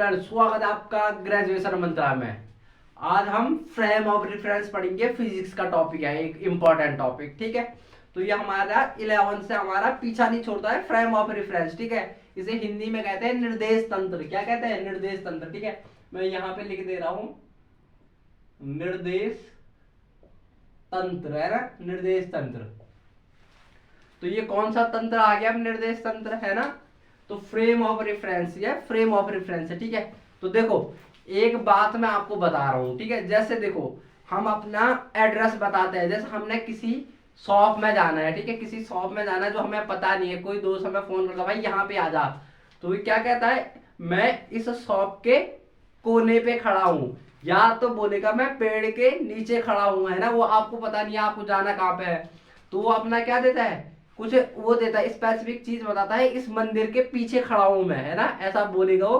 Student, स्वागत है आपका ग्रेजुएशन मंत्रा में। आज हम फ्रेम ऑफ रेफरेंस पढ़ेंगे। फिजिक्स का टॉपिक है, एक इम्पोर्टेंट टॉपिक। ठीक है, तो ये हमारा 11 से हमारा पीछा नहीं छोड़ता है, फ्रेम ऑफ रेफरेंस। ठीक है, इसे हिंदी में कहते हैं निर्देश तंत्र। क्या कहते हैं? निर्देश तंत्र। ठीक है, मैं यहाँ पे लिख दे रहा हूं निर्देश तंत्र, है ना, निर्देश तंत्र। तो ये कौन सा तंत्र आ गया? निर्देश तंत्र, है ना। तो फ्रेम ऑफ रेफरेंस, या फ्रेम ऑफ रेफरेंस है। ठीक है, तो देखो एक बात मैं आपको बता रहा हूं। ठीक है, जैसे देखो हम अपना एड्रेस बताते हैं, जैसे हमने किसी शॉप में जाना है। ठीक है, किसी शॉप में जाना है जो हमें पता नहीं है, कोई दोस्त हमें फोन करता, भाई यहाँ पे आ जा, तो ये क्या कहता है, मैं इस शॉप के कोने पे खड़ा हूं, या तो बोलेगा मैं पेड़ के नीचे खड़ा हूं, है ना। वो आपको पता नहीं है आपको जाना कहाँ पे है, तो वो अपना क्या देता है, कुछ वो देता है, स्पेसिफिक चीज बताता है, इस मंदिर के पीछे खड़ा हूं मैं, है ना, ऐसा बोलेगा वो।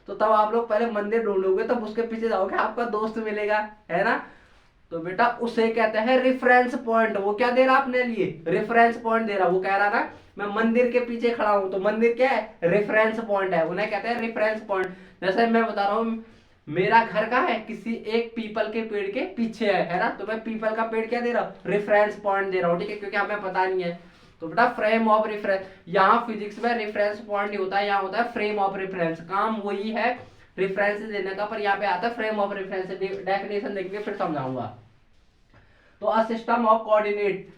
तो तब आप लोग पहले मंदिर ढूंढोगे, तब उसके पीछे जाओगे, आपका दोस्त मिलेगा, है ना। तो बेटा उसे कहते हैं रेफरेंस पॉइंट। वो क्या दे रहा अपने लिए? रेफरेंस पॉइंट दे रहा। वो कह रहा ना मैं मंदिर के पीछे खड़ा हूं, तो मंदिर क्या है? रेफरेंस पॉइंट है, उन्हें कहते हैं रेफरेंस पॉइंट। जैसे मैं बता रहा हूँ मेरा घर का है किसी एक पीपल के पेड़ के पीछे है ना, तो मैं पीपल का पेड़ क्या दे रहा हूँ? रेफरेंस पॉइंट दे रहा हूँ। ठीक है, क्योंकि हमें पता नहीं है। तो बेटा फ्रेम ऑफ रेफरेंस, यहाँ फिजिक्स में रेफरेंस पॉइंट नहीं होता है, यहाँ होता है फ्रेम ऑफ रेफरेंस। काम वही है रेफरेंस देने का, पर यहाँ पे आता है फ्रेम ऑफ रेफरेंस। डेफिनेशन देखेंगे फिर समझाऊंगा। तो a system of coordinate,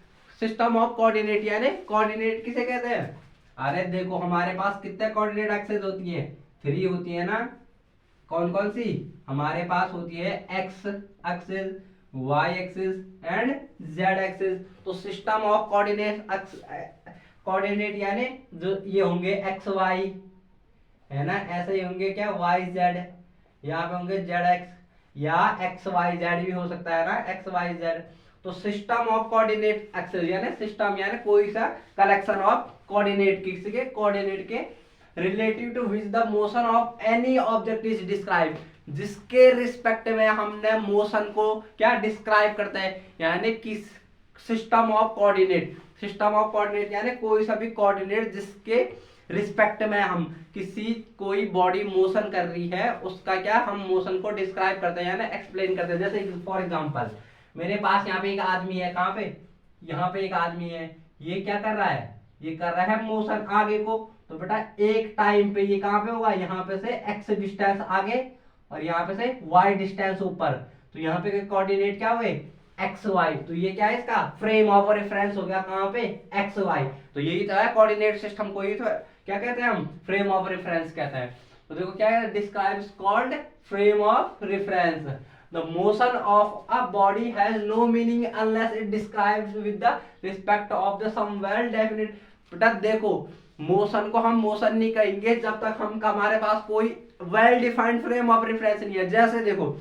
system of coordinate यानी कोऑर्डिनेट किसे कहते हैं? अरे देखो हमारे पास कितने कोऑर्डिनेट एक्सेस होती है? 3 होती है ना। कौन कौन सी? हमारे पास होती है x axis, y axis and z axis. तो सिस्टम ऑफ कोऑर्डिनेट, कोऑर्डिनेट यानी जो ये होंगे एक्स वाई, है ना, ऐसे ही होंगे क्या, वाई जेड, यहाँ पे होंगे जेड एक्स, या एक्स वाई जेड भी हो सकता है ना, एक्स वाई जेड। तो सिस्टम ऑफ कोऑर्डिनेट एक्सेस यानी सिस्टम यानी कोई सा कलेक्शन ऑफ कोऑर्डिनेट, किसी के कोऑर्डिनेट के relative to which the motion of any object is describe, जिसके रिस्पेक्ट में हमने मोशन को क्या डिस्क्राइब करते हैं, यानी किस system of coordinate. System of coordinate यानी कोई सा भी कोऑर्डिनेट जिसके रिस्पेक्ट में हम किसी कोई बॉडी मोशन कर रही है, उसका क्या हम मोशन को डिस्क्राइब करते हैं यानी एक्सप्लेन करते हैं। जैसे फॉर एग्जांपल मेरे पास यहाँ पे एक आदमी है, कहाँ पे? यहाँ पे एक आदमी है, ये क्या कर रहा है? ये कर रहा है मोशन आगे को। तो बेटा एक टाइम पे ये कहाँ पे होगा? यहाँ पे से एक्स डिस्टेंस आगे और यहाँ पे से वाई डिस्टेंस ऊपर। तो यहाँ पे कोऑर्डिनेट क्या हुए? X y. तो ये क्या है? इसका फ्रेम ऑफ रेफरेंस हो गया, कहाँ पे? X y. तो यही तो है कोऑर्डिनेट सिस्टम को, ही तो क्या कहते हैं हम? फ्रेम ऑफ रेफरेंस कहते हैं। तो देखो क्या है, describes called frame of reference. The motion of a body has no meaning unless it describes with the respect of the some well definite. बेटा देखो मोशन को हम मोशन नहीं कहेंगे जब तक हम हमारे पास कोई well defined frame of reference नहीं है। जैसे देखो,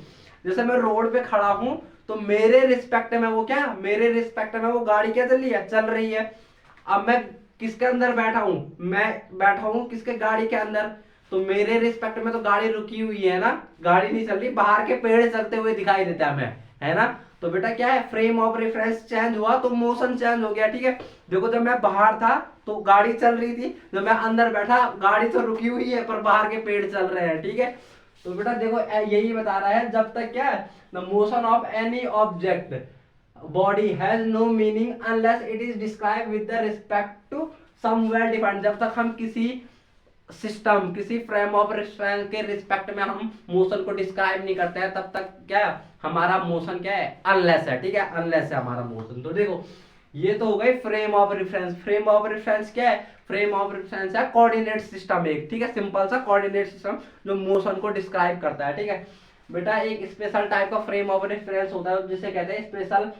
जैसे मैं रोड पे खड़ा हूं, तो मेरे रिस्पेक्ट में वो क्या, मेरे रिस्पेक्ट में वो गाड़ी क्या चल रही है? चल रही है। अब मैं किसके अंदर बैठा हूं? मैं बैठा हूं किसके? गाड़ी के अंदर। तो मेरे रिस्पेक्ट में तो गाड़ी रुकी हुई है ना, गाड़ी नहीं चल रही, बाहर के पेड़ चलते हुए दिखाई देता है हमें, है ना। तो बेटा क्या है, फ्रेम ऑफ रेफरेंस चेंज हुआ तो मोशन चेंज हो गया। ठीक है, देखो जब मैं बाहर था तो गाड़ी चल रही थी, जब मैं अंदर बैठा गाड़ी तो रुकी हुई है पर बाहर के पेड़ चल रहे हैं। ठीक है, तो बेटा देखो यही बता रहा है, जब तक क्या है, the motion of any object body has no meaning unless it is describe with the respect to some well defined. जब तक हम किसी सिस्टम, किसी फ्रेम ऑफ रेफरेंस के रिस्पेक्ट में हम मोशन को डिस्क्राइब नहीं करते हैं, तब तक क्या हमारा मोशन क्या है? अनलेस है। ठीक है, अनलेस है हमारा मोशन। तो देखो ये तो हो गई frame of reference. Frame of reference क्या है? फ्रेम ऑफ रेफरेंस है कोऑर्डिनेट सिस्टम एक। ठीक है, सिंपल सा कोऑर्डिनेट सिस्टम जो मोशन को डिस्क्राइब करता है। ठीक है बेटा, एक स्पेशल टाइप का फ्रेम ऑफ रेफरेंस होता है जिसे कहते हैं special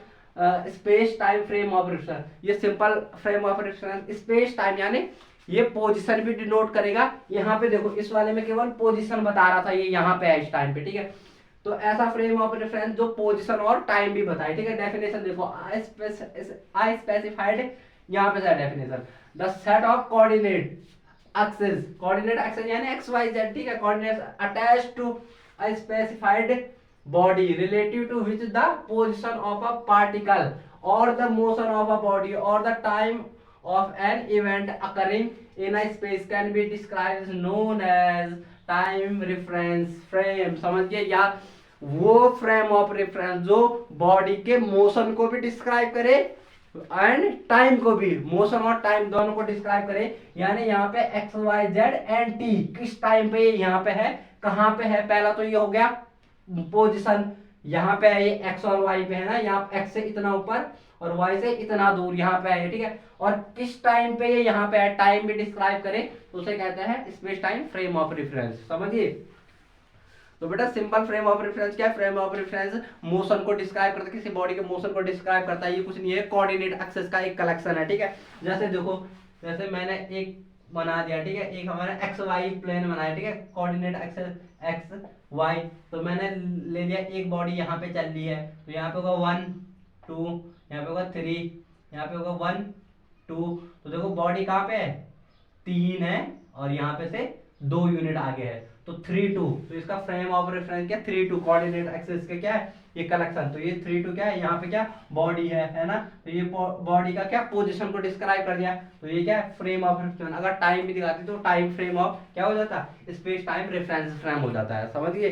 space time frame of reference. ये simple frame of reference space time यानी ये पोजीशन भी डिनोट करेगा। यहाँ पे देखो इस वाले में केवल पोजीशन बता रहा था, ये यहाँ पे है इस टाइम पे। ठीक है, तो ऐसा फ्रेम ऑफ रेफरेंस जो पोजीशन और टाइम भी बताए। ठीक है, डेफिनेशन देखो आई स्पेसिफाइड, यहाँ पे है definition, the set of coordinate axis, coordinate axis यानी एक्स वाई जेड। ठीक है, coordinates attached to a specified body relative to which the position of a particle or the motion of a body or the time of an event occurring in a space can be described as known as time reference frame, समझ गए, या वो frame of reference जो body के motion को भी describe करे and time को भी, मोशन और टाइम दोनों को डिस्क्राइब करे। यानी यहाँ पे x y z and t किस टाइम पे यहाँ पे है, कहाँ पे है। पहला तो ये हो गया पोजिशन, यहाँ पे है ये एक्स और वाई पे है ना, यहाँ एक्स से इतना ऊपर और वाई से इतना दूर यहाँ पे है, ठीक है। और किस टाइम पे ये यहाँ पे है, टाइम भी डिस्क्राइब करे तो उसे कहते हैं space time frame of reference, समझिए। तो बेटा सिंपल फ्रेम ऑफ रेफरेंस क्या है, फ्रेम ऑफ रेफरेंस मोशन को डिस्क्राइब करता है, किसी बॉडी के मोशन को डिस्क्राइब करता है। ये कुछ नहीं है, कोऑर्डिनेट एक्सेस का एक कलेक्शन है, ठीक है। जैसे देखो, जैसे मैंने एक बना दिया, ठीक है, एक हमारा एक्स वाई प्लेन बनाया, ठीक है, कोऑर्डिनेट एक्सेस एक्स वाई। तो मैंने ले लिया एक बॉडी यहाँ पे चल रही है, तो यहाँ पे होगा 1 2, यहाँ पे होगा 3, यहाँ पे होगा 1 2। तो देखो बॉडी कहाँ पे है, 3 है और यहाँ पे से 2 यूनिट आगे है, तो 3 2। तो इसका फ्रेम ऑफ रेफरेंस क्या, 3 2 कोऑर्डिनेट एक्सिस का क्या है, ये कलेक्शन। तो ये 3 2 क्या है, यहाँ पे क्या बॉडी है ना। तो ये बॉडी का क्या पोजीशन को डिस्क्राइब कर दिया, तो ये क्या है फ्रेम ऑफ रेफरेंस। अगर टाइम भी दिखाती तो टाइम फ्रेम ऑफ क्या हो जाता, स्पेस टाइम रेफरेंस फ्रेम हो जाता है, समझिए।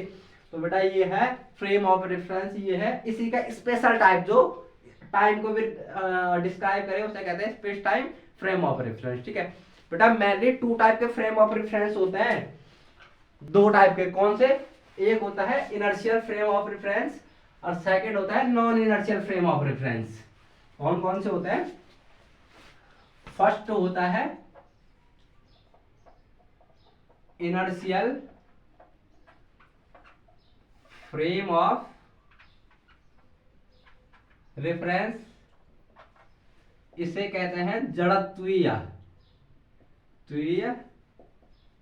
तो बेटा ये है फ्रेम ऑफ रेफरेंस, ये है इसी का स्पेशल टाइप जो टाइम को भी डिस्क्राइब करे, उसे कहते हैं space time frame of reference, ठीक है। बेटा मेनली 2 टाइप के फ्रेम ऑफ रेफरेंस होते हैं, 2 टाइप के। कौन से, एक होता है इनर्शियल फ्रेम ऑफ रेफरेंस और सेकंड होता है non inertial frame of reference. कौन कौन से होते हैं, फर्स्ट होता है इनर्शियल फ्रेम ऑफ रेफरेंस, इसे कहते हैं जड़त्वीय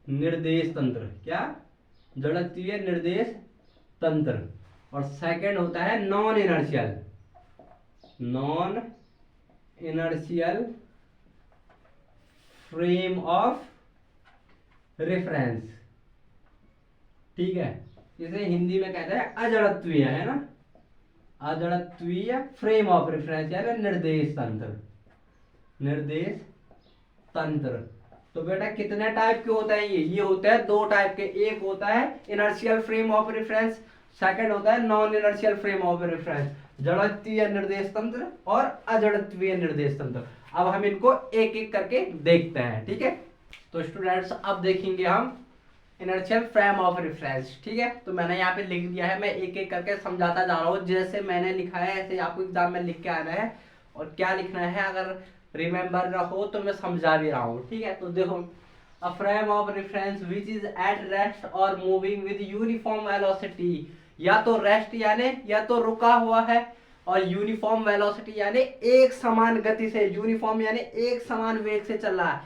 निर्देश तंत्र, क्या, जड़त्वीय निर्देश तंत्र। और सेकंड होता है non inertial frame of reference, ठीक है। इसे हिंदी में कहते हैं अजड़त्वीय, है ना, अजड़त्वीय फ्रेम ऑफ रेफरेंस यानी निर्देश तंत्र। तो बेटा कितने टाइप के होते हैं ये होते हैं 2 टाइप के। एक होता है inertial frame of reference, second होता है non inertial frame of reference, जड़त्वीय निर्देश तंत्र और अजड़त्वीय निर्देश तंत्र। अब हम इनको एक एक करके देखते हैं, ठीक है। तो स्टूडेंट्स अब देखेंगे हम इनर्शियल फ्रेम ऑफ रेफरेंस, ठीक है। तो मैंने यहाँ पे लिख दिया है, मैं एक एक करके समझाता जा रहा हूँ, जैसे मैंने लिखा है ऐसे आपको एग्जाम में लिख के आना है। और क्या लिखना है अगर रिमेंबर रहो तो मैं समझा भी रहा हूँ, ठीक है। तो देखो, अ frame of reference which is at rest और मूविंग विद यूनिफॉर्म वेलोसिटी, या तो रेस्ट यानी या तो रुका हुआ है, और यूनिफॉर्म वेलोसिटी यानी एक समान गति से, यूनिफॉर्म यानी एक समान वेग से चल रहा है,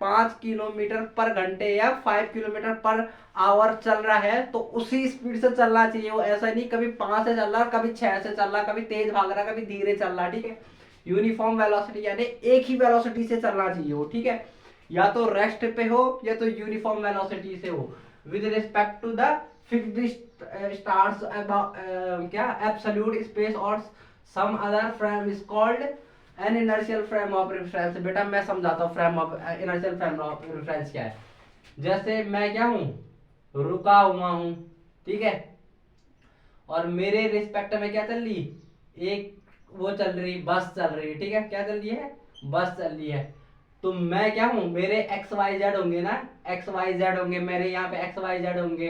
5 किलोमीटर पर घंटे या 5 किलोमीटर पर आवर चल रहा है, तो उसी स्पीड से चलना चाहिए। वो ऐसा नहीं कभी 5 से चल रहा, कभी 6 से चल रहा, कभी तेज भाग रहा, कभी धीरे चल रहा, ठीक है। यूनिफॉर्म वेलोसिटी यानी एक ही वेलोसिटी से चलना चाहिए वो, ठीक है। या तो रेस्ट पे हो या तो यूनिफॉर्म वेलोसिटी से हो, with respect to the fixed stars क्या एब्सोल्यूट स्पेस और some other frame is called an inertial frame of reference. बेटा मैं समझाता हूँ frame of inertial frame of reference क्या है। जैसे मैं क्या हूँ, रुका हुआ हूँ, ठीक है, और मेरे रिस्पेक्ट में क्या चल रही, एक वो चल रही, बस चल रही है, ठीक है। क्या चल रही है, बस चल रही है। तो मैं क्या हूँ, मेरे एक्स वाई जेड होंगे ना, एक्स वाई जेड होंगे, मेरे यहाँ पे एक्स वाई जेड होंगे,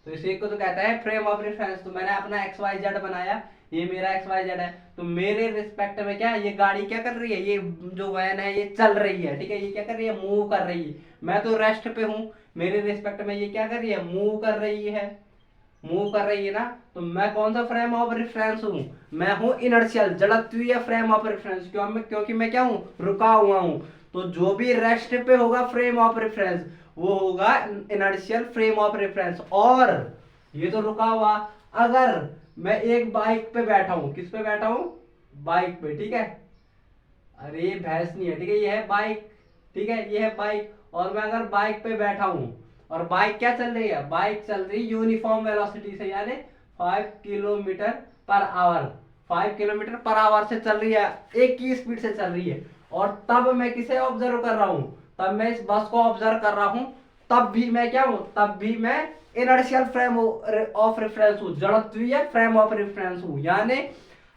तो इसी को तो कहता है फ्रेम ऑफ रेफरेंस। तो मैंने अपना एक्स वाई जेड बनाया, ये मेरा एक्स वाई जेड है, तो मेरे रिस्पेक्ट में क्या ये गाड़ी क्या कर रही है, ये जो वैन है ये चल रही है, ठीक है, ये क्या कर रही है, मूव कर रही है। मैं तो रेस्ट पे हूँ, मेरे रिस्पेक्ट में ये क्या कर रही है, मूव कर रही है, मूव कर रही है ना। तो मैं कौन सा फ्रेम ऑफ रेफरेंस हूँ, मैं हूँ इनर्शियल जड़त्वीय फ्रेम ऑफ रेफरेंस, क्योंकि मैं क्या हूँ, रुका हुआ हूँ। तो जो भी रेस्ट पे होगा फ्रेम ऑफ रेफरेंस वो होगा इनर्शियल फ्रेम ऑफ रेफरेंस। और ये तो रुका हुआ, अगर मैं एक बाइक पे बैठा हूं, किस पे बैठा हूं, बाइक पे, ठीक है, अरे ये भैंस नहीं है, ठीक है, ये है बाइक, ठीक है, ये है बाइक, और मैं अगर बाइक पे बैठा हूं और बाइक क्या चल रही है, बाइक चल रही यूनिफॉर्म वेलोसिटी से यानी 5 kilometre per hour, 5 kilometre per hour से चल रही है, एक ही स्पीड से चल रही है। और तब मैं किसे ऑब्जर्व कर रहा हूं, तब मैं इस बस को ऑब्जर्व कर रहा हूं, तब भी मैं क्या हूं, तब भी मैं इनर्शियल फ्रेम ऑफ रेफरेंस हूं, जड़त्वीय फ्रेम ऑफ रेफरेंस हूं। यानी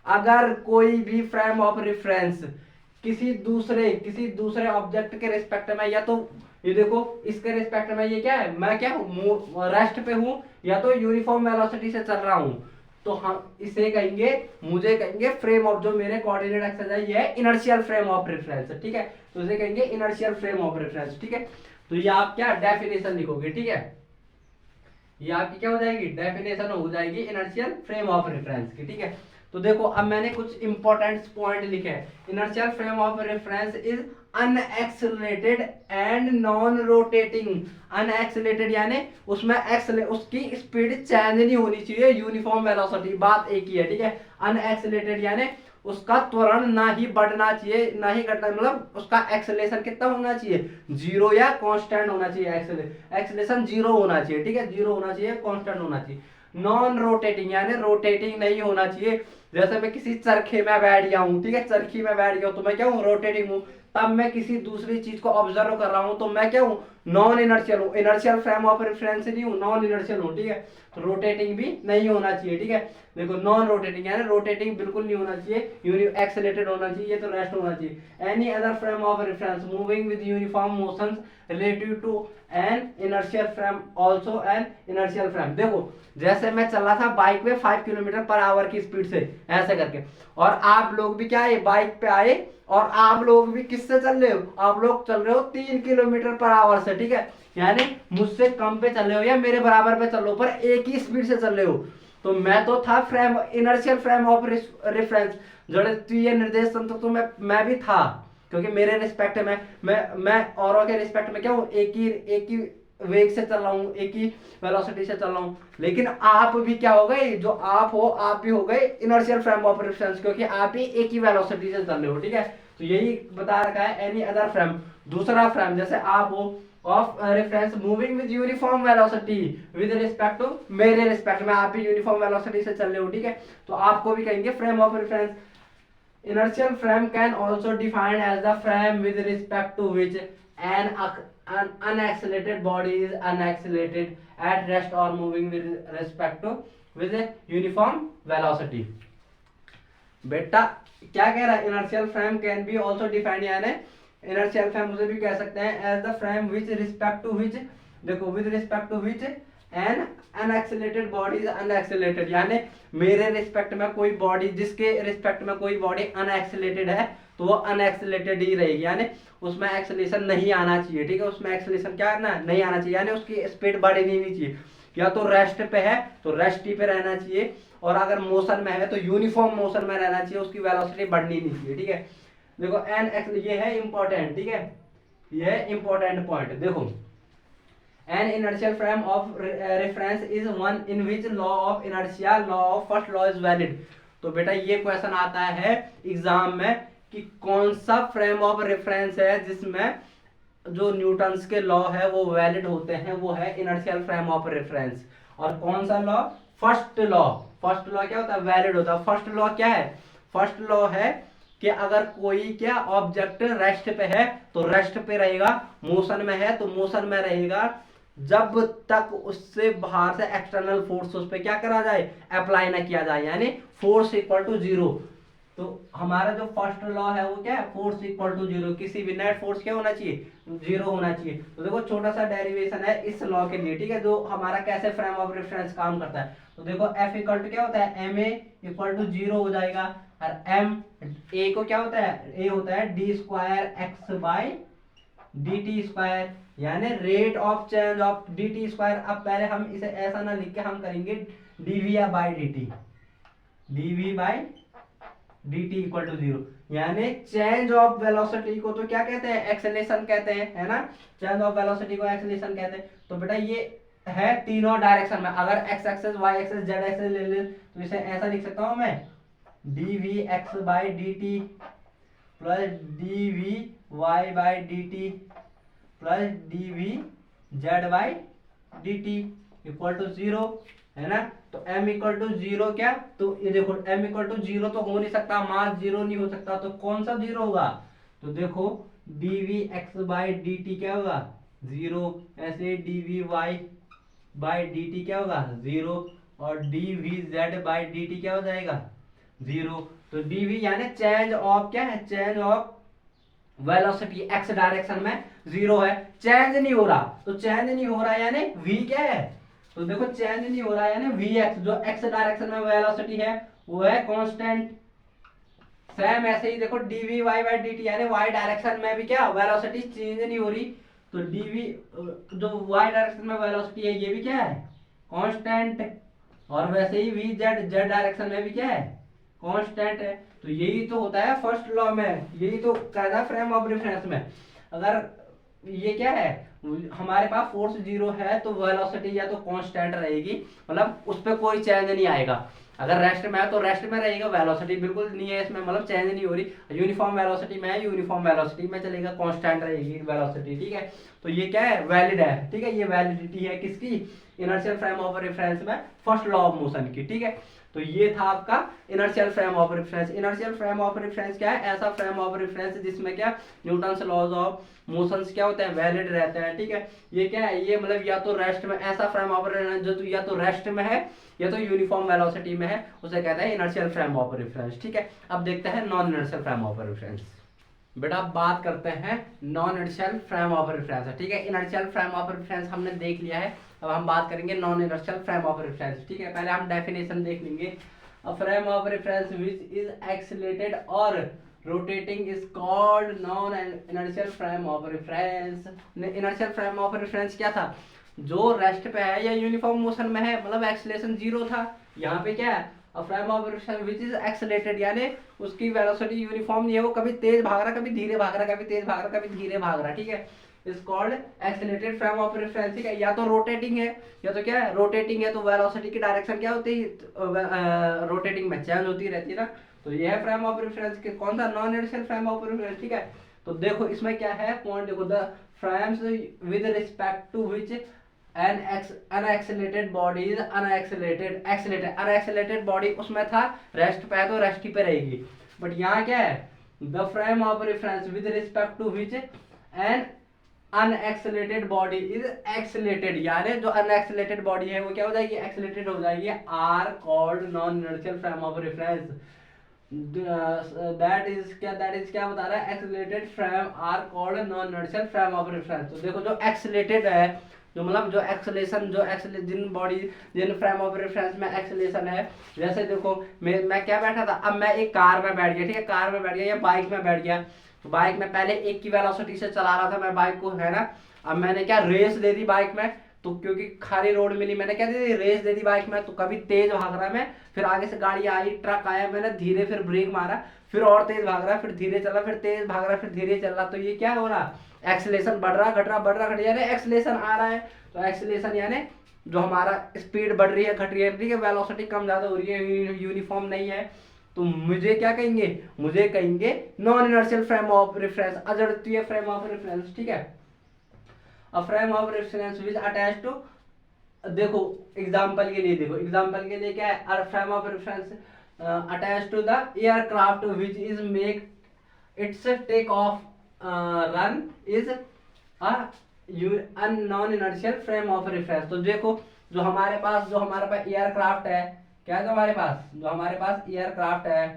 अगर कोई भी फ्रेम ऑफ रेफरेंस किसी दूसरे ऑब्जेक्ट के रिस्पेक्ट में, या तो ये देखो इसके रिस्पेक्ट में ये क्या है, मैं क्या हूं, रेस्ट पे हूं, या तो यूनिफॉर्म वेलोसिटी से चल रहा हूं, तो हम इसे कहेंगे, मुझे कहेंगे फ्रेम ऑफ, जो मेरे कोऑर्डिनेट एक्सिस है ये है इनर्शियल फ्रेम ऑफ रेफरेंस, ठीक है। तो इसे कहेंगे इनर्शियल फ्रेम ऑफ रेफरेंस, ठीक है। तो ये आप क्या डेफिनेशन लिखोगे, ठीक है, ये आपकी क्या हो जाएगी, डेफिनेशन हो जाएगी इनर्शियल फ्रेम ऑफ रेफरेंस की, ठीक है। तो देखो अब मैंने कुछ इंपॉर्टेंट पॉइंट लिखे हैं। Inertial frame of reference is unaccelerated and non rotating. Unaccelerated यानी उसमें उसकी स्पीड चेंज नहीं होनी चाहिए, यूनिफॉर्म वेलोसिटी, बात एक ही है, ठीक है। अनएक्सेलरेटेड यानी उसका त्वरण ना ही बढ़ना चाहिए ना ही घटना, मतलब उसका एक्सेलेरेशन कितना होना चाहिए, जीरो या कांस्टेंट होना चाहिए, एक्सेलेरेशन जीरो होना चाहिए, ठीक है, जीरो होना चाहिए, कांस्टेंट होना चाहिए। नॉन रोटेटिंग यानी रोटेटिंग नहीं होना चाहिए। जैसे मैं किसी चरखे में बैठ गया हूं, ठीक है, चरखी में बैठ गया हूं, तो मैं क्या हूं, रोटेटिंग हूं। तब मैं किसी दूसरी चीज को ऑब्जर्व कर रहा हूं, तो मैं क्या हूं, नॉन इनर्शियल हूं, इनर्शियल फ्रेम ऑफ रेफरेंस नहीं हूं, नॉन इनर्शियल हूं, ठीक है। तो रोटेटिंग भी नहीं होना चाहिए, ठीक है। देखो नॉन रोटेटिंग यानी रोटेटिंग बिल्कुल नहीं होना चाहिए, एक्सेलेरेटेड होना चाहिए, ये तो रेस्ट होना चाहिए। Any other frame of reference moving with uniform motions relative to an inertial frame also an inertial frame. देखो जैसे मैं चल रहा था बाइक पे 5 किलोमीटर पर आवर की स्पीड से ऐसे करके, और आप लोग भी क्या है, बाइक पे आए, और आप लोग भी किससे चल रहे हो, आप लोग चल रहे हो 3 किलोमीटर पर आवर से, ठीक है। यानी मुझसे कम पे चल रहे हो या मेरे बराबर पे चल रहे हो, पर एक ही स्पीड से चल रहे हो। तो मैं तो था frame, inertial frame of reference, जड़त्वीय निर्देश तंत्र, तो मैं भी था, क्योंकि मेरे रिस्पेक्ट में मैं औरों के रिस्पेक्ट में क्या हूँ, एक ही वेग से चल रहा हूँ, एक ही वेलोसिटी से चल रहा हूँ। लेकिन आप भी क्या हो गए, जो आप हो, आप भी हो गए इनर्शियल फ्रेम ऑफ रेफरेंस, क्योंकि आप भी एक ही वेलोसिटी से चल रहे हो, ठीक है। तो यही बता रखा है, एनी अदर फ्रेम, दूसरा फ्रेम जैसे आप हो of reference moving with uniform velocity with respect to, मेरे रिस्पेक्ट में आप भी यूनिफॉर्म वेलोसिटी से चल रहे हो, ठीक है। तो आपको भी कहेंगे frame of reference. Inertial frame can also defined as the frame with respect to which an unaccelerated body is unaccelerated at rest or moving with respect to with a uniform velocity। बेटा क्या कह रहा है, inertial frame can be also defined यानी inertial frame उसे भी कह सकते हैं as the frame with respect to which, देखो with respect to which an unaccelerated body is unaccelerated, यानी मेरे रिस्पेक्ट में कोई बॉडी, जिसके रिस्पेक्ट में कोई बॉडी अनएक्सेलेरेटेड है तो वो अनएक्सेलेरेटेड ही रहेगी, यानी उसमें एक्सेलेरेशन नहीं आना चाहिए, ठीक है। उसमें एक्सेलेरेशन क्या करना नहीं आना चाहिए, यानी उसकी स्पीड बढ़नी नहीं चाहिए। या तो रेस्ट पे है तो रेस्ट ही पे रहना चाहिए, और अगर मोशन में है तो यूनिफॉर्म मोशन में रहना चाहिए, उसकी वेलोसिटी बढ़नी नहीं चाहिए, ठीक है। देखो एन एक्स, ये है इंपॉर्टेंट, ठीक है, ये है इंपॉर्टेंट पॉइंट। देखो an inertial frame of reference is one in which law of inertia, law of first law is valid। तो बेटा ये क्वेश्चन आता है एग्जाम में कि कौन सा फ्रेम ऑफ रेफरेंस है जिसमें जो न्यूटन्स के लॉ है वो वैलिड होते हैं, वो है इनर्शियल फ्रेम ऑफ रेफरेंस। और कौन सा law, first law. First law क्या होता है, वैलिड होता है। फर्स्ट लॉ क्या है, फर्स्ट लॉ है कि अगर कोई क्या ऑब्जेक्ट रेस्ट पे है तो रेस्ट पे रहेगा, मोशन में है तो मोशन में रहेगा, जब तक उससे बाहर से एक्सटर्नल फोर्स उस पर क्या करा जाए, अप्लाई ना किया जाए, यानी फोर्स इक्वल टू जीरो। तो हमारा जो फर्स्ट लॉ है वो क्या है, फोर्स इक्वल टू जीरो, किसी भी नेट फोर्स क्या होना चाहिए, जीरो होना चाहिए। तो देखो छोटा सा डेरिवेशन है इस लॉ के लिए, ठीक है, जो हमारा कैसे फ्रेम ऑफ रेफरेंस काम करता है। तो देखो एफ इक्वल टू क्या होता है, m a equal to zero हो जाएगा, और एम ए को क्या होता है, ए होता है d square x by d t square, यानी rate of change of d t square. अब पहले हम इसे ऐसा ना लिख के हम करेंगे डीवी या by d t, dv by d t equal to zero, यानी चेंज ऑफ वेलोसिटी को तो क्या कहते हैं, एक्सेलेरेशन कहते हैं, है ना, चेंज ऑफ वेलोसिटी को एक्सेलेरेशन कहते हैं। तो बेटा ये है तीनों डायरेक्शन में, अगर x axes y axes z axes ले ले तो इसे ऐसा लिख सकता हूं मैं, dv x by d t plus dv y by d t plus dv z by d t equal to zero, है ना। तो m इक्वल टू जीरो क्या, तो ये देखो m इक्वल टू जीरो तो हो नहीं सकता, मास जीरो नहीं हो सकता, तो कौन सा जीरो होगा, तो देखो dv x by d t क्या होगा, जीरो, ऐसे d v y by d t क्या होगा जीरो, और d v z by d t क्या हो जाएगा जीरो। तो डी वी यानी चेंज ऑफ क्या है, change of velocity x direction में जीरो है, चेंज नहीं हो रहा। तो चेंज नहीं हो रहा यानी v क्या है, तो देखो चेंज नहीं हो रहा यानी वी एक्स, जो एक्स डायरेक्शन में वेलोसिटी है वो है कांस्टेंट। सेम ऐसे ही देखो dv y बाई dt यानी y डायरेक्शन में भी क्या वेलोसिटी चेंज नहीं हो रही, तो dv जो y डायरेक्शन में वेलोसिटी है ये भी क्या है कांस्टेंट, और वैसे ही v z डायरेक्शन में भी क्या है कांस्टेंट है। तो यही तो होता है फर्स्ट लॉ में, यही तो कहता है फ्रेम ऑफ रेफरेंस में। अगर ये क्या है हमारे पास फोर्स जीरो है तो वेलोसिटी या तो कांस्टेंट रहेगी, मतलब उस पर कोई चेंज नहीं आएगा। अगर रेस्ट में है तो रेस्ट में रहेगा, वेलोसिटी बिल्कुल नहीं है इसमें, मतलब चेंज नहीं हो रही। यूनिफॉर्म वेलोसिटी में है, यूनिफॉर्म वेलोसिटी में चलेगा, कांस्टेंट रहेगी वेलोसिटी, ठीक है। तो ये क्या है वैलिड है, ठीक है, ये वैलिडिटी है किसकी, इनर्शियल फ्रेम ऑफ रेफरेंस में फर्स्ट लॉ ऑफ मोशन की, ठीक है। तो ये था आपका inertial frame of reference. Inertial frame of reference क्या है, ऐसा फ्रेम ऑफ रेफरेंस जिसमें क्या न्यूटन्स लॉज ऑफ मोशंस क्या होते हैं वैलिड रहते हैं, ठीक है। ये क्या है, ये मतलब या तो रेस्ट में, ऐसा फ्रेम ऑफ रेफरेंस जो या तो रेस्ट में है या तो यूनिफॉर्म वेलोसिटी में है, उसे कहते हैं इनर्शियल फ्रेम ऑफ रेफरेंस, ठीक है। अब देखते हैं non inertial frame of reference. बेटा अब बात करते हैं non inertial frame of reference, ठीक है। इनर्शियल फ्रेम ऑफ रेफरेंस हमने देख लिया है, अब हम बात करेंगे non inertial frame of reference, ठीक है। पहले हम डेफिनेशन देख लेंगे। A frame of reference which is accelerated or rotating is called non-inertial frame of reference। inertial frame of reference क्या था, जो रेस्ट पे है या यूनिफॉर्म मोशन में है, मतलब एक्सेलरेशन जीरो था। यहाँ पे क्या है A frame of reference which is accelerated यानी उसकी वेलोसिटी यूनिफॉर्म नहीं है, वो कभी तेज भाग रहा, कभी धीरे भाग रहा, कभी तेज भाग रहा, कभी धीरे भाग रहा, ठीक है। Is called accelerated frame of reference, ठीक है। या तो रोटेटिंग है या तो क्या है रोटेटिंग है, तो वेलोसिटी की डायरेक्शन क्या होती है रोटेटिंग में चेंज होती रहती है ना। तो ये है फ्रेम ऑफ रेफरेंस के कौन सा non inertial frame of reference, ठीक है। तो देखो इसमें क्या है पॉइंट देखो, the frames with respect to which an unaccelerated body is unaccelerated body उसमें था रेस्ट पे है तो रेस्ट ही पे रहेगी। बट यहाँ क्या है the frame of reference with respect to which an unaccelerated body is accelerated, यानी जो अनएक्सेलरेटेड बॉडी है वो क्या हो जाएगी एक्सेलरेटेड हो जाएगी, are called non inertial frame of reference. That is क्या बता रहा है accelerated frame are called non inertial frame of reference. तो देखो जो एक्सेलरेटेड है, जो मतलब जो एक्सेलेशन जिन बॉडी जिन फ्रेम ऑफ रेफरेंस में एक्सेलेशन है, जैसे देखो मैं क्या बैठा था, अब मैं एक कार में बैठ गया, ठीक है, कार में बैठ गया या बाइक में बैठ गया। तो बाइक में पहले एक की वेलोसिटी से चला रहा था मैं बाइक को, है ना। अब मैंने क्या रेस दे दी बाइक में, तो क्योंकि खाली रोड मिली मैंने क्या दे दी रेस दे दी बाइक में। तो कभी तेज भाग रहा मैं, फिर आगे से गाड़ी आई, ट्रक आया, मैंने धीरे फिर ब्रेक मारा, फिर और तेज भाग रहा, फिर धीरे चला, फिर तेज भाग रहा, फिर धीरे चल रहा। तो ये क्या हो रहा एक्सेलेशन बढ़ रहा घट रहा बढ़ रहा घट रहा, यानी एक्सेलेशन आ रहा है। तो एक्सेलेशन यानी जो हमारा स्पीड बढ़ रही है घट रही है, ठीक है, वेलोसिटी कम ज्यादा हो रही है, यूनिफॉर्म नहीं है। तो मुझे क्या कहेंगे, मुझे कहेंगे non inertial frame of reference, अजड़तीय फ्रेम ऑफ रेफरेंस, ठीक है। A frame of reference which attach to, देखो एग्जांपल के लिए, देखो एग्जांपल के लिए क्या है, a frame of reference attach to the aircraft which is make its take off run is a non inertial frame of reference. तो देखो जो हमारे पास एयरक्राफ्ट है, क्या है जो हमारे पास एयरक्राफ्ट है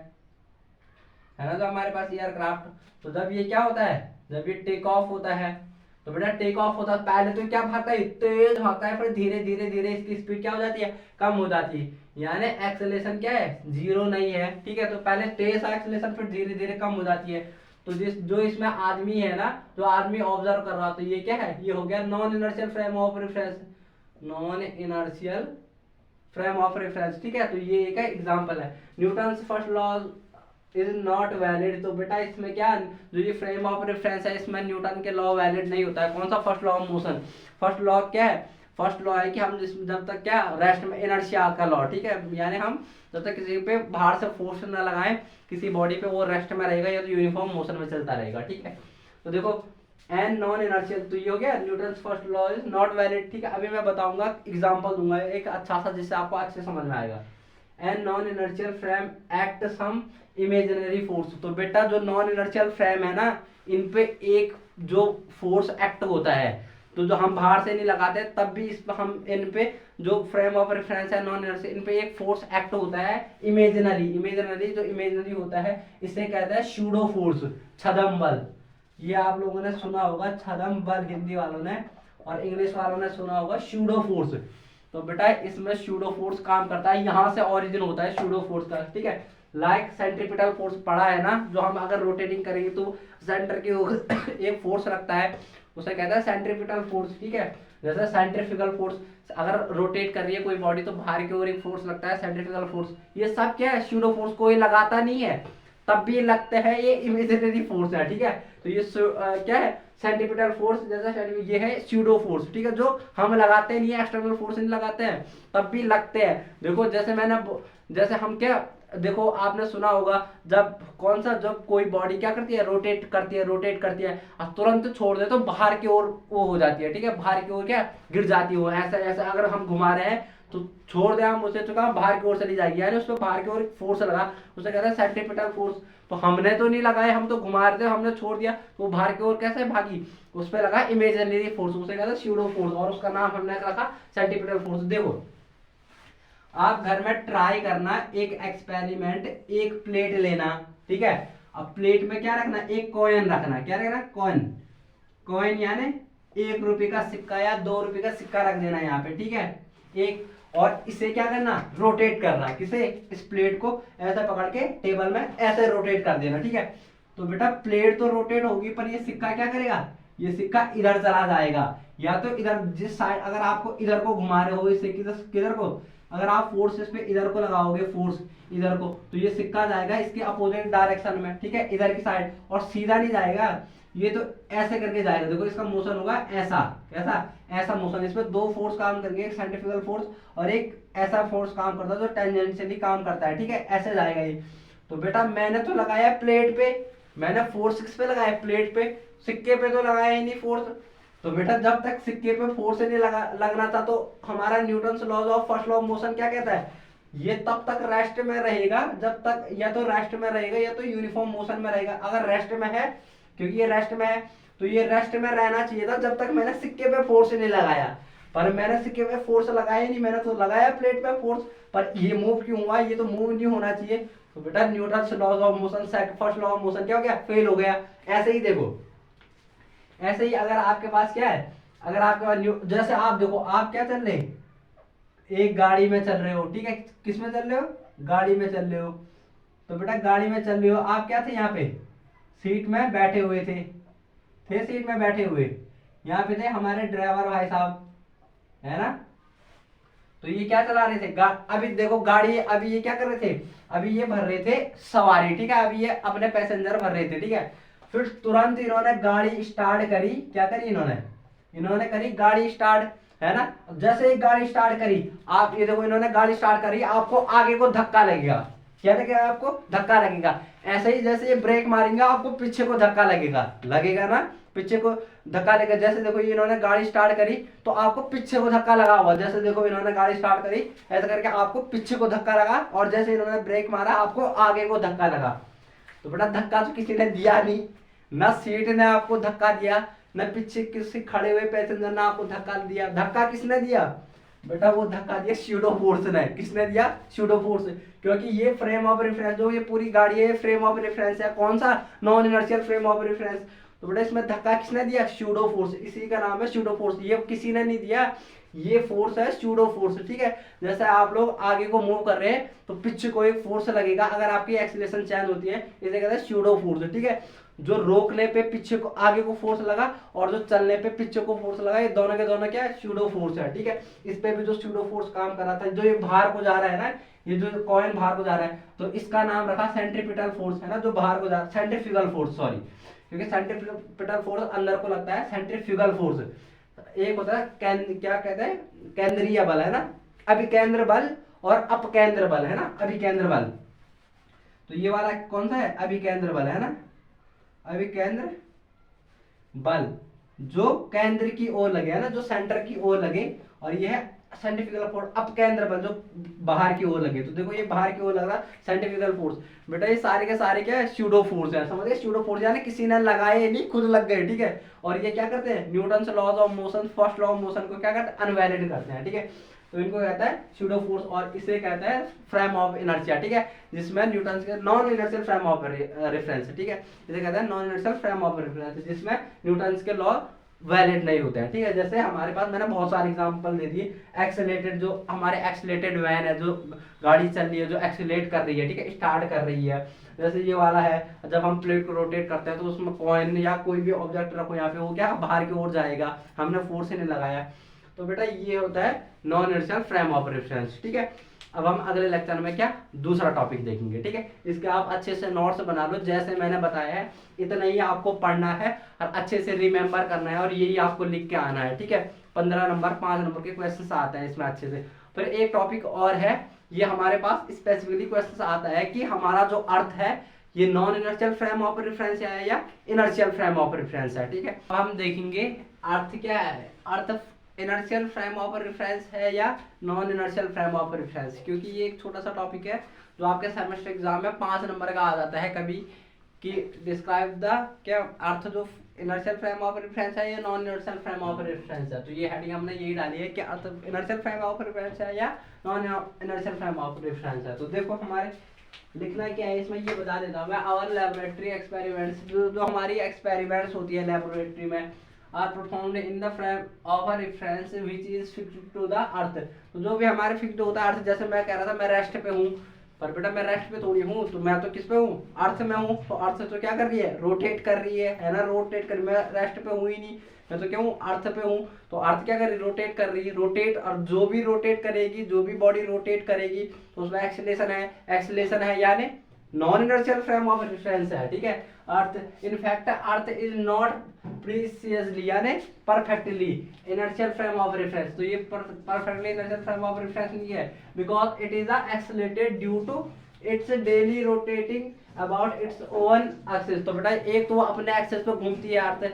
ना, जो हमारे पास एयरक्राफ्ट, तो जब ये क्या होता है जब ये टेक ऑफ होता है, तो बेटा टेक ऑफ होता है पहले तो क्या भागता है तेज भागता है, फिर धीरे धीरे धीरे इसकी स्पीड क्या हो जाती है कम हो जाती है, यानी एक्सेलेरेशन क्या है जीरो नहीं है, ठीक है। तो पहले तेज एक्सेलेरेशन फिर धीरे धीरे कम हो जाती है। तो जो इसमें आदमी है ना, जो आदमी ऑब्जर्व कर रहा, तो ये क्या है, ये हो गया non inertial frame of reference, non inertial frame of reference, ठीक है। तो ये एक एग्जांपल है। Newton's first law is not valid, तो बेटा इसमें क्या जो ये फ्रेम ऑफ रेफरेंस है इसमें न्यूटन के लॉ वैलिड नहीं होता है। कौन सा first law of motion, first law क्या है, फर्स्ट लॉ है कि हम जब तक क्या रेस्ट में इनर्शिया का लॉ, ठीक है, यानी हम जब तक किसी पे बाहर से फोर्स ना लगाएं किसी बॉडी पे, वो रेस्ट में रहेगा या तो यूनिफॉर्म मोशन में चलता रहेगा, ठीक है। तो देखो एन नॉन इनर्शियल, तो ये हो गया Newton's first law is not valid, ठीक है। अभी मैं बताऊंगा एग्जांपल दूंगा एक अच्छा सा जिससे आपको अच्छे समझ में आएगा। An non inertial frame act some imaginary force, तो बेटा जो नॉन इनर्शियल फ्रेम है ना, इन पे एक जो फोर्स एक्ट होता है, तो जो हम बाहर से नहीं लगाते तब भी इस पर हम इन पे जो फ्रेम ऑफ रेफरेंस है नॉन इनर्शियल, इन पे एक फोर्स एक्ट होता है इमेजिनरी। जो इमेजिनरी होता है इसे कहते हैं सूडो फोर्स, छद्म बल। ये आप लोगों ने सुना होगा छद्म बल हिंदी वालों ने, और इंग्लिश वालों ने सुना होगा सूडो फोर्स। तो बेटा इसमें सूडो फोर्स काम करता है, यहाँ से ओरिजिन होता है सूडो फोर्स का, ठीक है। लाइक सेंट्रीपिटल फोर्स पढ़ा है ना, जो हम अगर रोटेटिंग करेंगे तो सेंटर के ऊपर एक फोर्स रखता है, उसे कहता है सेंट्रीपिटल फोर्स, ठीक है। जैसे सेंट्रीफ्यूगल फोर्स अगर रोटेट कर रही है कोई बॉडी तो बाहर की ओर एक फोर्स लगता है सेंट्रीफ्यूगल फोर्स। ये सब क्या है, सूडो फोर्स, कोई लगाता नहीं है तब भी लगते हैं, ये इमेजिनरी फोर्स है, ठीक है। तो ये क्या है, सेंट्रीपिटल फोर्स, जैसा ये है सूडो फोर्स, ठीक है, जो हम लगाते नहीं है, एक्सटर्नल फोर्स नहीं लगाते हैं तब भी लगते हैं। देखो जैसे हम क्या, देखो आपने सुना होगा जब कोई बॉडी क्या करती है, रोटेट करती है और तुरंत छोड़ दे तो बाहर की ओर वो हो जाती है, ठीक है, बाहर की ओर क्या गिर जाती है वो, ऐसा अगर हम घुमा रहे हैं तो छोड़ दे हम उसे, तो कहा बाहर की ओर चली जाएगी, यानी उस पर बाहर की ओर फोर्स लगा, उसे कहते हैं सेंट्रीपिटल फोर्स। तो हमने तो नहीं लगाए, हम तो घुमा रहे थे, हमने छोड़ दिया तो वो बाहर की ओर कैसे भागी, उस पर लगा इमेजिनरी फोर्स, उसे कहते हैं सूडो फोर्स, और उसका नाम हमने रखा सेंट्रीपिटल फोर्स। देखो आप घर में ट्राई करना एक एक्सपेरिमेंट, एक प्लेट लेना, ठीक है। अब प्लेट में क्या रखना, एक कॉइन रखना, क्या रखना, कॉइन यानी 1 रुपए का सिक्का या 2 रुपए का सिक्का रख देना यहाँ पे, ठीक है, एक। और इसे क्या करना, रोटेट करना, किसे, इस प्लेट को ऐसे पकड़ के टेबल में ऐसे रोटेट कर देना, ठीक है। तो बेटा प्लेट तो रोटेट होगी पर ये सिक्का क्या करेगा, ये सिक्का इधर चला जाएगा, या तो इधर जिस साइड, अगर आपको इधर को घुमा रहे हो इसे किधर को, अगर आप फोर्स इस पे इधर को लगाओगे, फोर्स इधर को, तो ये सिक्का जाएगा इसके अपोजिट डायरेक्शन में, ठीक है, इधर की साइड, और सीधा नहीं जाएगा, ये तो ऐसे करके जाएगा। देखो इसका मोशन होगा ऐसा, ऐसा मोशन। इसमें 2 फोर्स काम करेंगे, एक सेंट्रीफ्यूगल फोर्स और एक ऐसा फोर्स काम करता है जो टेंजेंशियली काम करता है, ठीक है, ऐसे जाएगा ये। तो बेटा मैंने तो लगाया प्लेट पे, मैंने फोर्स किस पे लगाया, प्लेट पे, सिक्के पे तो लगाया ही नहीं फोर्स। तो बेटा जब तक सिक्के पे फोर्स नहीं लगना था तो हमारा Newton laws of first law of motion क्या कहता है, ये तब तक रेस्ट में रहेगा जब तक, या तो रेस्ट में रहेगा या तो यूनिफॉर्म मोशन में रहेगा। अगर रेस्ट में है, क्योंकि ये रेस्ट में है तो ये रेस्ट में रहना चाहिए था जब तक मैंने सिक्के पे फोर्स नहीं लगाया, पर मैंने सिक्के पे फोर्स लगाया नहीं, मैंने तो लगाया प्लेट पे फोर्स, पर ये मूव क्यों हुआ, ये तो मूव नहीं होना चाहिए। तो बेटा Newton laws of motion, first law of motion क्या हो गया, फेल हो गया। ऐसे ही देखो, ऐसे ही अगर आपके पास क्या है, अगर आपके पास जैसे आप देखो, आप क्या चल रहे, एक गाड़ी में चल रहे हो, ठीक है, किस में चल रहे हो, गाड़ी में चल रहे हो। तो बेटा गाड़ी में चल रहे हो, आप क्या थे, यहाँ पे सीट में बैठे हुए थे सीट में बैठे हुए, यहाँ पे थे हमारे ड्राइवर भाई साहब, है ना। तो ये क्या चला रहे थे, अभी देखो गाड़ी, अभी ये क्या कर रहे थे, अभी ये भर रहे थे सवारी, ठीक है, अभी ये अपने पैसेंजर भर रहे थे, ठीक है। फिर तुरंत इन्होंने गाड़ी स्टार्ट करी, क्या करी इन्होंने करी गाड़ी स्टार्ट, है ना। जैसे ही गाड़ी स्टार्ट करी, आप ये देखो इन्होंने गाड़ी स्टार्ट करी, आपको आगे को धक्का लगेगा, क्या लगेगा, आपको धक्का लगेगा। ऐसे ही जैसे ये ब्रेक मारेंगे आपको पीछे को धक्का लगेगा ना, पीछे को धक्का लगेगा। जैसे देखो ये इन्होंने गाड़ी स्टार्ट करी तो आपको पीछे को धक्का लगा हुआ, जैसे देखो इन्होंने गाड़ी स्टार्ट करी ऐसा करके आपको पीछे को धक्का लगा, और जैसे इन्होंने ब्रेक मारा आपको आगे को धक्का लगा। तो बेटा धक्का तो किसी ने दिया नहीं, ना सीट ने आपको धक्का दिया, न पीछे किसी खड़े हुए पैसेंजर ने आपको धक्का दिया। धक्का किसने दिया, बेटा वो धक्का दिया सूडो फोर्स ने। किसने दिया, सूडो फोर्स, क्योंकि ये फ्रेम ऑफ रेफरेंस, जो ये पूरी गाड़ी है फ्रेम ऑफ रेफरेंस है, कौन सा, non inertial frame of reference. तो बेटा इसमें धक्का किसने दिया, सूडो फोर्स, इसी का नाम है सूडो फोर्स। ये किसी ने नहीं दिया, ये फोर्स है सूडो फोर्स, ठीक है। जैसे आप लोग आगे को मूव कर रहे हैं तो पीछे को एक फोर्स लगेगा, अगर आपकी एक्सीलरेशन चेंज होती है, इसे कहते हैं सूडो फोर्स, ठीक है। जो रोकने पे पीछे को आगे को फोर्स लगा और जो चलने पे पीछे को फोर्स लगा, ये दोनों के दोनों क्या है, सूडो फोर्स है, ठीक है। इस पे भी जो सूडो फोर्स काम कर रहा था, जो ये बाहर को जा रहा है ना, ये जो कॉइन बाहर को जा रहा है, तो इसका नाम रखा सेंट्रीपिटल फोर्स, है ना, जो बाहर को जा रहा है, सेंट्रीफ्यूगल फोर्स, सॉरी, क्योंकि सेंट्रीपिटल फोर्स अंदर को लगता है, सेंट्रीफ्यूगल फोर्स एक होता है क्या कहते हैं, केंद्रीय बल, है ना, अभिकेंद्र बल और अपकेंद्र बल, है ना, अभिकेंद्र बल। तो ये वाला कौन सा है, अभिकेंद्र बल, है ना, अभिकेंद्र बल, जो केंद्र की ओर लगे, है ना, जो सेंटर की ओर लगे, और यह है सेंट्रीफ्यूगल फोर्स अपकेंद्र बल जो बाहर की ओर लगे, तो देखो ये बाहर की ओर लग रहा सेंट्रीफ्यूगल फोर्स, बेटा ये सारे के सारे क्या है स्यूडो फोर्स है, समझ गए, स्यूडो फोर्स यानी किसी ने लगाए नहीं, खुद लग गए, ठीक है। और ये क्या करते हैं, Newton laws of motion, first law of motion को क्या करते हैं, अनवैलिड करते हैं, ठीक है। तो इनको कहता है स्यूडो फोर्स और इसे कहता है फ्रेम ऑफ इनर्शिया, ठीक है, जिसमें न्यूटन के non inertial frame of reference, ठीक है, इसे कहता है non inertial frame of reference, जिसमें न्यूटन के लॉ वैलिड नहीं होते हैं, ठीक है। जैसे हमारे पास मैंने बहुत सारे एग्जांपल दे दिए, एक्सेलेटेड जो हमारे एक्सेलेटेड वैन है, जो गाड़ी चल रही है, जो एक्सेलेट कर रही है, ठीक है, स्टार्ट कर रही है, जैसे ये वाला है, जब हम प्लेट को रोटेट करते हैं तो उसमें कॉइन या कोई भी ऑब्जेक्ट रखो यहाँ पे, वो क्या बाहर की ओर जाएगा, हमने फोर्स ही नहीं लगाया। तो बेटा ये होता है non inertial frame of reference, ठीक है। अब हम अगले लेक्चर में क्या दूसरा टॉपिक देखेंगे, ठीक है। इसके आप अच्छे से नोट्स बना लो, जैसे मैंने बताया है इतना ही आपको पढ़ना है और अच्छे से रिमेम्बर करना है, और यही आपको लिख के आना है, ठीक है। 15 नंबर 5 नंबर के क्वेश्चन आते हैं इसमें अच्छे से। फिर एक टॉपिक और है, ये हमारे पास स्पेसिफिकली क्वेश्चन आता है कि हमारा जो अर्थ है ये non inertial frame of reference है या इनर्शियल फ्रेम ऑफ रेफरेंस है, ठीक है। अब हम देखेंगे अर्थ क्या है, अर्थ इनर्शियल फ्रेम ऑफ रेफरेंस है या non inertial frame of reference, क्योंकि ये एक छोटा सा टॉपिक है जो आपके सेमेस्टर एग्जाम में 5 नंबर का आ जाता है कभी, कि डिस्क्राइब द क्या अर्थ जो इनर्शियल फ्रेम ऑफ रेफरेंस है या non inertial frame of reference है। तो ये हेडिंग हमने यही डाली है कि अर्थ इनर्शियल फ्रेम ऑफ रेफरेंस है या non inertial frame of reference है। तो देखो हमारे लिखना क्या है इसमें, ये बता देता हूँ मैं। आवर लेबोरेटरी एक्सपेरिमेंट्स, जो हमारी एक्सपेरिमेंट्स होती है लेबोरेटरी में, are performed in the frame of a reference which is fixed to the earth. तो जो भी हमारे फिक्स्ड होता है अर्थ, जैसे मैं कह रहा था मैं रेस्ट पे हूँ, पर बेटा मैं रेस्ट पे थोड़ी हूँ, तो मैं तो किस पे हूँ, अर्थ में हूँ। तो अर्थ तो क्या कर रही है, रोटेट कर रही है ना, रोटेट कर, मैं रेस्ट पे हूँ ही नहीं, मैं तो क्या हूँ, अर्थ पे हूँ। तो अर्थ क्या कर रही है, रोटेट कर रही है, रोटेट, और जो भी रोटेट करेगी, जो भी बॉडी रोटेट करेगी तो उसमें एक्सेलेरेशन है यानी non inertial frame of reference है, ठीक है। Earth in fact earth is not precisely यानी perfectly inertial frame of reference. तो ये perfectly inertial frame of reference नहीं है, because it is accelerated due to its daily rotating about its own axis. तो बेटा एक तो वो अपने एक्सिस पे घूमती है earth,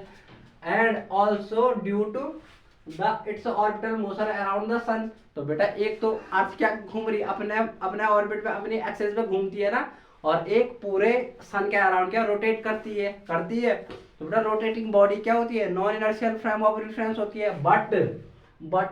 and also due to the its orbital motion around the sun. तो बेटा एक तो अर्थ क्या घूम रही, अपने ऑर्बिट पे, अपनी एक्सिस पे घूमती है ना, और एक पूरे सन के अराउंड क्या रोटेट करती है। तो बेटा रोटेटिंग बॉडी क्या होती है, non inertial frame of reference होती है, but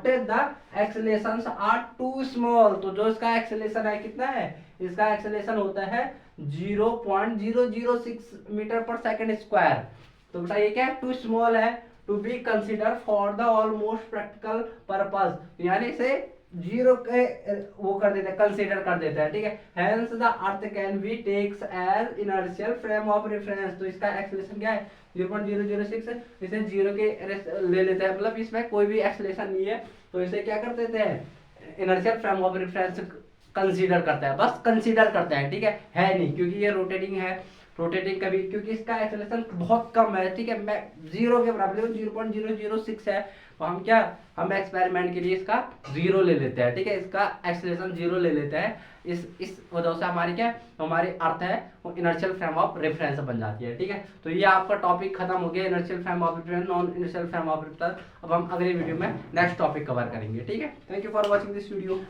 the accelerations are too small. तो जो इसका एक्सेलरेशन है कितना है, इसका एक्सेलरेशन होता है 0.006 मीटर पर सेकंड स्क्वायर। तो बेटा ये क्या है, टू स्मॉल है to be consider for the almost practical purpose, यानी इसे जीरो के वो कर देते हैं, कंसीडर कर देते हैं, ठीक है। Hence the earth can be takes as inertial frame of reference. तो इसका एक्सेलरेशन क्या है 0.006, इसे जीरो के ले लेते हैं, मतलब इसमें कोई भी एक्सेलरेशन नहीं है, तो इसे क्या कर देते हैं, inertial frame of reference consider करता है, बस कंसीडर करता है, ठीक है नहीं, क्योंकि ये रोटेटिंग है, रोटेटिंग कभी, क्योंकि इसका एक्सेलरेशन बहुत कम है, ठीक है, मैं जीरो के बराबर 0.006 है, तो हम एक्सपेरिमेंट के लिए इसका जीरो ले लेते हैं, ठीक है, इसका एक्सेलरेशन जीरो ले लेते हैं। इस वजह से हमारी क्या हमारी अर्थ है वो इनर्शियल फ्रेम ऑफ रेफरेंस बन जाती है, ठीक है। तो ये आपका टॉपिक खत्म हो गया, inertial frame of reference, non inertial frame of reference. अब हम अगले वीडियो में नेक्स्ट टॉपिक कवर करेंगे, ठीक है। Thank you for watching this video.